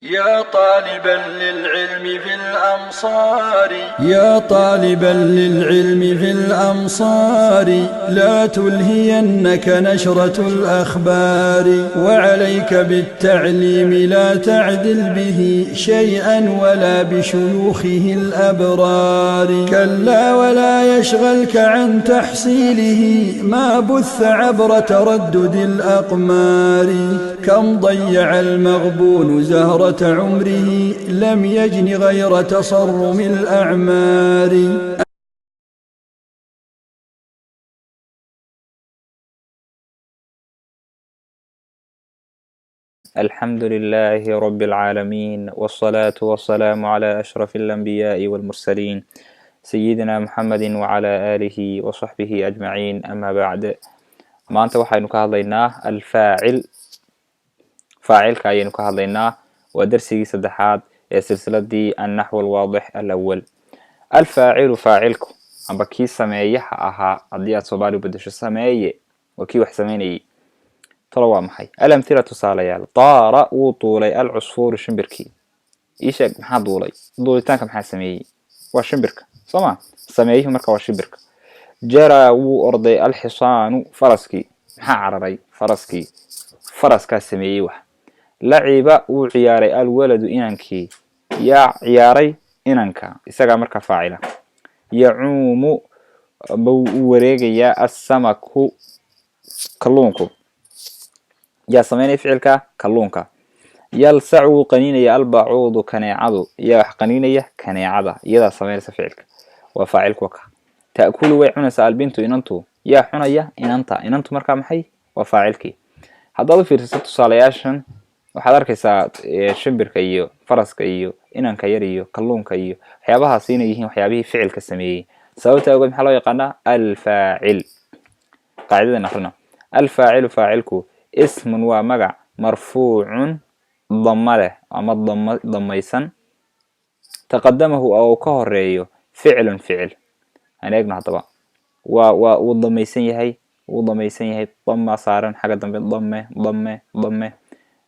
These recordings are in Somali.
يا طالبا للعلم في الأمصار يا طالبا للعلم في الأمصار لا تلهينك نشرة الأخبار وعليك بالتعليم لا تعدل به شيئا ولا بشيوخه الأبرار كلا ولا يشغلك عن تحصيله ما بث عبر تردد الأقمار كم ضيع المغبون زهرة عمره لم يجن غير تصرم الأعمار. الحمد لله رب العالمين، والصلاة والسلام على أشرف الأنبياء والمرسلين سيدنا محمد وعلى آله وصحبه أجمعين. أما بعد، maanta waxaynu ka hadlaynaa alfaacil. faacilka ayaynu ka hadlaynaa. waa darsigii saddexaad ee silsiladii النحو الواضح الأول. alfaacilu faacilku amba kii sameeyaha ahaa, haddii aad Soomaali bedesho sameeye waa kii wax sameynayay. talo waa maxay? alamthila tusaalayaal. daara wuu duulay alcusfuuru shimbirkii. ii sheeg maxaa duulay? duulitaanka maxaa sameeyey? waa shimbirka sooma? sameeyuhu marka waa shimbirka. jaraa wuu orday alxisaanu faraskii. maxaa cararay? faraskii. faraskaa sameeyey wax. laciba wuu ciyaaray alwaladu inankii. yaa ciyaaray? inanka. isagaa marka faacila. yacuumu buu wareegayaa assamaku kalluunku. yaa sameynaya ficilka? kalluunka. yalsac wuu qaniinaya albacuudu kaneecadu. yaa wax qaniinaya? kaneecada. iyadaa sameynaysa ficilka. waa faacilku ka. ta'kulu way cunaysaa albintu inantu. yaa cunaya? inanta. inantu markaa maxay? waa faacilkii. haddaad u fiirsato tusaalayaashan waxaad arkaysaa shimbirka iyo faraska iyo inanka yar iyo kalluunka iyo waxyaabahaas inay yihiin waxyaabihii ficilka sameeyey. sababta awgeed maxaa loo yaqaanaa? alfaacil. qaacidadan akrina. alfaacilu faacilku ismun waa magac marfuucun dama leh ama damaysan taqadamahu oo ka horeeyo ficilun ficil. aan eegno haddaba. wuu damaysan yahay. wuu damaysan yahay. dama saaran xagga dambe. dame.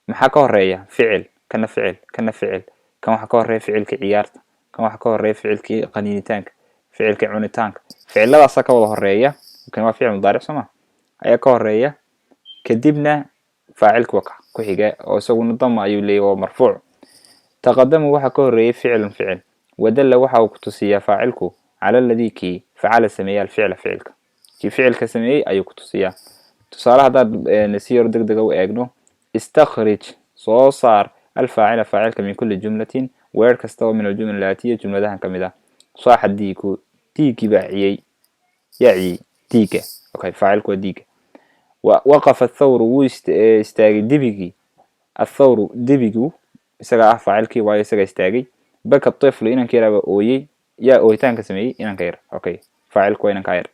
maxaa ka horeeya? ficil. kana ficil. kana ficil. kan waxaa ka horeeya ficilkii ciyaarta. kan waxaa ka horeeya ficilkii qaniinitaanka. ficilkii cunitaanka. ficilladaasaa ka wada horeeya. kan waa ficil mudaaric sooma? ayaa ka horeeya. kadibna faacilka waka ku xiga oo isaguna dama ayuu leeyahay oo marfuuc. taqadamu waxaa ka horeeyay ficilun ficil. wadalla waxa uu ku tusiyaa faacilku cala alladii kii facala sameeya alficla ficilka. kii ficilka sameeyey ayuu ku tusiyaa. tusaale haddaad si yar deg dega u eegno. istakhrij soo saar alfaacila faacilka min kulli jumlatin weer kasta oo min aljumla laatiya jumladahan ka mid ah. saaxa diigu. diigii baa ciyey. yaa ciyey? diiga. okay, faacilku waa diiga. waqafa athawru wuu istaagay dibigii. athawru dibigu isagaa ah faacilkii waayo isagaa istaagay. baka tiflu inanka yaraaba ooyey. yaa ooyitaanka sameeyey? inanka yar. okay, faacilku waa inanka yar.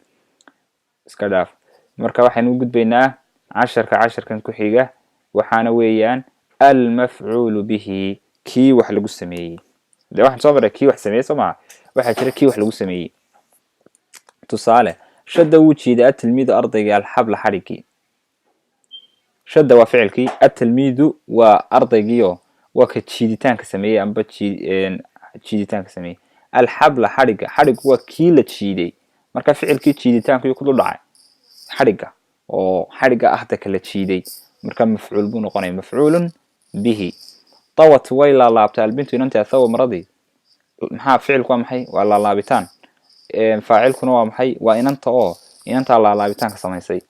iska dhaaf. marka waxaynu u gudbaynaa casharkan ku xiga. waxaana weeyaan almafcuulu bihi kii wax lagu sameeyey. dee waxaan soo maray kii wax sameeyey soo maha. waxaa jira kii wax lagu sameeyey. tusaale. shadda wuu jiiday atilmiidu ardayga alxabla xadhigii. shadda waa ficilkii. atilmiidu waa ardaygiio waa ka jiiditaanka sameeyey amba jiiditaanka sameeyey. alxabla xadhigga. xadhiggu waa kii la jiiday. marka ficilkii jiiditaanka yuu ku dul dhacay xadhigga oo xadhigga ah daka la jiiday. marka mafcuul buu noqonaya. mafcuulun bihi. tawat way laalaabtay albintu inanta athawa maradii. maxaa ficilku waa maxay? waa laalaabitaan. faacilkuna waa maxay? waa inanta oo inantaa laalaabitaanka samaysay.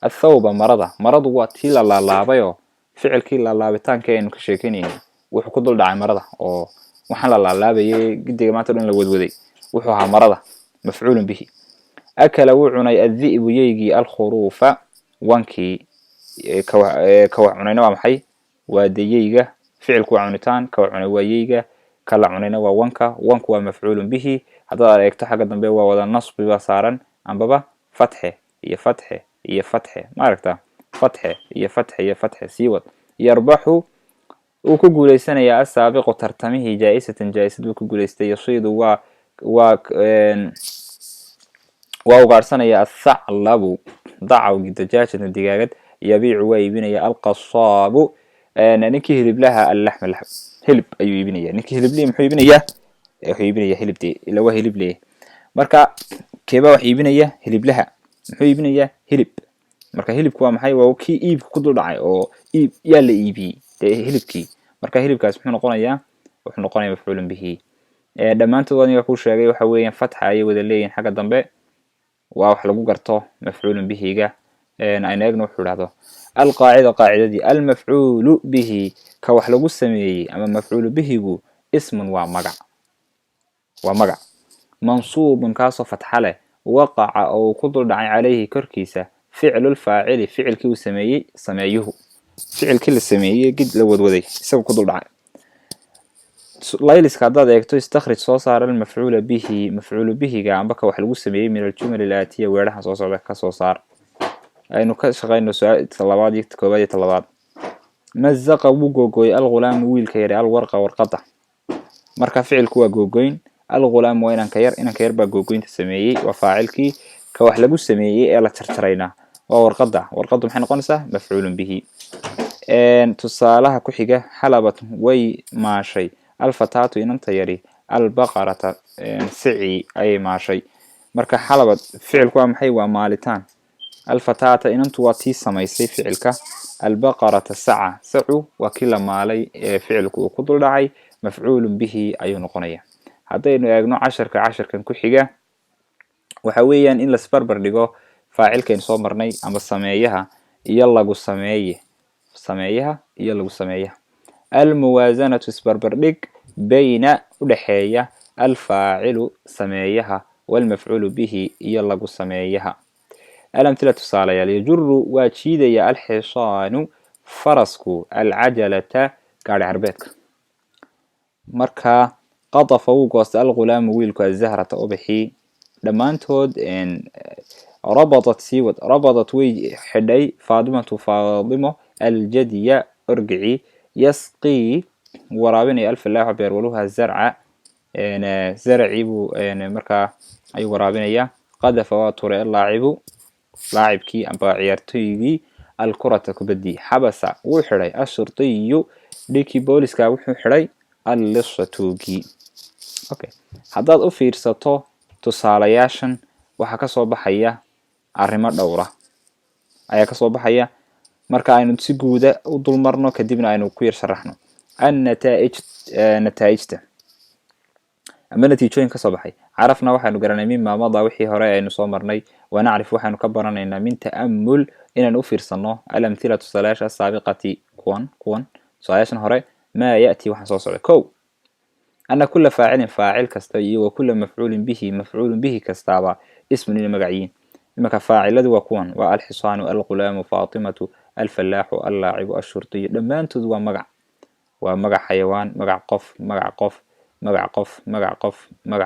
athawba marada. maradu waa tii la laalaabayoo ficilkii laalaabitaanka aynu ka sheekeynayna wuxuu ku dul dhacay marada oo waxaan la laalaabayay gidiga maanta dhan la wadwaday wuxuu ahaa marada. mafcuulun bihi. akala wuu cunay addi'bu yeygii alkhuruufa wankii. ka wax cunayna waa maxay? waa dayeyga. ficilku waa cunitaan. ka wax cunay waa yeyga. kala cunayna waa wanka. wanku waa mafcuulun bihi. haddaad eegto xagga dambe waa wada nasbi baa saaran ambaba fatxe iyo fatxe iyo fatxe. ma aragtaa? fatxe iyo fatxe iyo fatxe. sii wad. yarbaxu uu ku guuleysanayaa asaabiqu tartamihii jaa-isatan jaa-isad buu ku guuleystay. yasiidu waa ugaadhsanaya athaclabu dacawgi dajaajatan digaagad. yabiicu waa iibinaya alqasaabu ninkii hiliblaha اللحم اللحم hilib ayuu iibinaya ninkii hiliblihi muxuu iibinaya hilibtii ila waa hilib leeyahay marka keeba wax iibinaya hiliblaha muxuu iibinaya hilib marka hilibku waa maxay waa kii iibku ku dul dhacay oo iib yaa la iibiyay hilibkii marka hilibkaas wuxuu noqonayaa mafcuulun bihi dhamaantood aniga ku sheegay waxa weeyaan fatxa ay wada leeyihiin xagga dambe waa wax lagu garto mafcuulun bihiga ayna eegno wuxuu dhahdo القاعدة قاعدتي المفعول به كوح لغو سميي أما مفعول به اسم ومقع منصوب كاسو فتحله وقع أو قدر دعي عليه كركيسة فعل الفاعل فعل كيو سميي سميه فعل كل سميي قد لود وذي يسوي قدر دعي لايلس كعداد يكتو يستخرج صوصار المفعول به مفعول به قام بك وح لغو سميي من الجمل الآتية ويرحا صوصار كصوصار aynu ka shaqeyno talabaad iyo koobaad iyo talabaad mazaqa wuu googooy al-ghulaam wiilka yar al-warqa warqada marka ficilku waa googoyn al-ghulaam waa inanka yar baa googoynta sameeyay waa faacilkii ka wax lagu sameeyay ee la jarjarayna waa warqadu maxay noqonaysaa mafcuulun bihi tusaalaha ku xiga xalabat way maashay al-fataatu inanta yari al-baqarata sici ay maashay marka xalabat ficilku waa maxay waa maalitaan الفتاة إن أنتوا واتي سميسي فعلك البقرة سعة سعو وكل مالي فعلك وقدر دعي مفعول به أي نقنية هذا إنه يجنو عشر كان كحجة وحويا إن السبربر لجو فاعل كان صامرني أما السمايها يلا جو سمايها يلا جو سمايها الموازنة سبربر لك بين ودحية الفاعل سمايها والمفعول به يلا جو سمايها الأمثلة تصاليا يجر واتشيديا الحصان فرسكو العجلة قاعد عربيتك مركا قطف وقوس الغلام ويلكو الزهرة أبحي لما انتود إن ربطت وي حدي فاطمة الجدية أرجعي يسقي ورابني ألف الله بيرولوها الزرع إن زرعي إن مركا أي ورابنية قذف وطرق اللاعب لاعبكي أما عيارتويجي الكرة كبدي حبس وحري الشرطي ليكي بوليسكا وحري اللصتوجي أوكي هذا أفيرساتو تصالياشن وحكسو بحية arrimo dhowra ayaa ka soo baxaya marka aynu si guud ah u dulmarno kadibna aynu ku yar sharaxno nataa'ijta ama natiijooyin ka soo baxay carafna waxaanu garanay min maamada wixii hore aynu soo marnay wanacrif waxaanu ka baranaynaa min ta'ammul inaan u fiirsano al-amthilatu salaasha saabiqati kuwan su'aashan hore ma ya'ti waxaan soo socday kow anna kulla faacilin faacil kasta iyo wa kulla mafcuulun bihi kastaaba ismun ila magaciin imaka faaciladu waa kuwan waa al-hisaanu al-ghulaamu faatimatu al-fallaaxu al-laacibu ash-shurtiyu dhammaantood waa magac xayawaan magac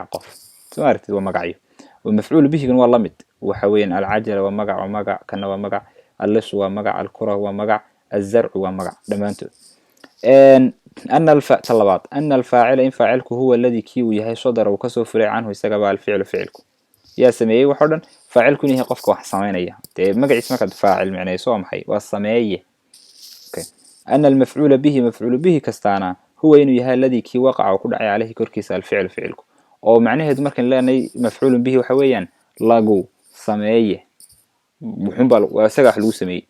qof سمعت هو مقعي والمفعول به كان والله مد وحوين العجلة ومقع كان ومقع اللص ومقع الكرة ومقع الزرع ومقع دمانته أن الفاعل إن فاعلك هو الذي كيو يهي صدر وكسو فرع عنه يستقبع الفعل فعلكم يا سميه وحدا فاعلكم يهي قفك وحسامين مقع اسمك فاعل معنى يسوى محي والسميه أن المفعول به كستانا هو إنه يهي الذي كي وقع وكل عليه كركيس الفعل فعلكم oo macnaheedu markan leenay mafcuulun bihi waxa weeyaan lagu sameeye muxumbal waa isaga lagu sameeyay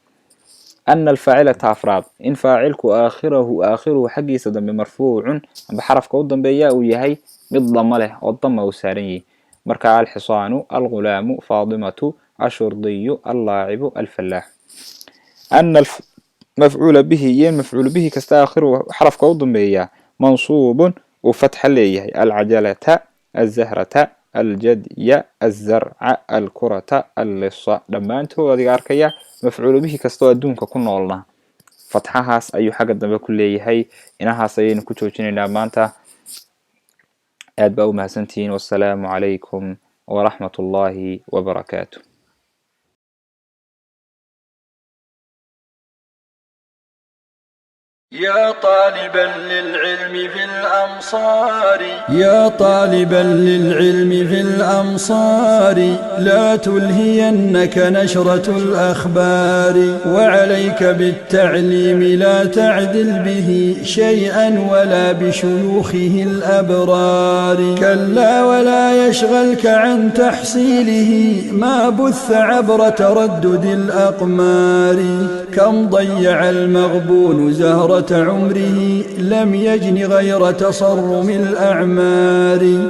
anna al-faa'ila ta'frad in faa'ilku aakhiruhu xaqiisa dambe marfuucun amba xarafka u dambeeya uu yahay mid dhamma leh oo dhamma u saaran yahay marka al-hisaanu al-ghulaamu faadimatu ash-shurdiyu al-laa'ibu al-fallaah anna al-maf'uul bihi kasta aakhiruhu xarafka u dambeeya mansuubun وفتح ليه العجلة الزهرة الجدية الزرع الكرة اللصة لما انتو هذه عاركية مفعول به كستوى دونك كنا والله فتحها أي حاجة دم كل هي إنها سيين كتوشين لما انت أدبأوا مهسنتين والسلام عليكم ورحمة الله وبركاته. يا طالبا للعلم في الأمصار يا طالبا للعلم في الأمصار لا تلهينك نشرة الأخبار وعليك بالتعليم لا تعدل به شيئا ولا بشيوخه الأبرار كلا ولا يشغلك عن تحصيله ما بث عبر تردد الأقمار كم ضيع المغبون زهرة عمره لم يجن غير تصرم الأعمار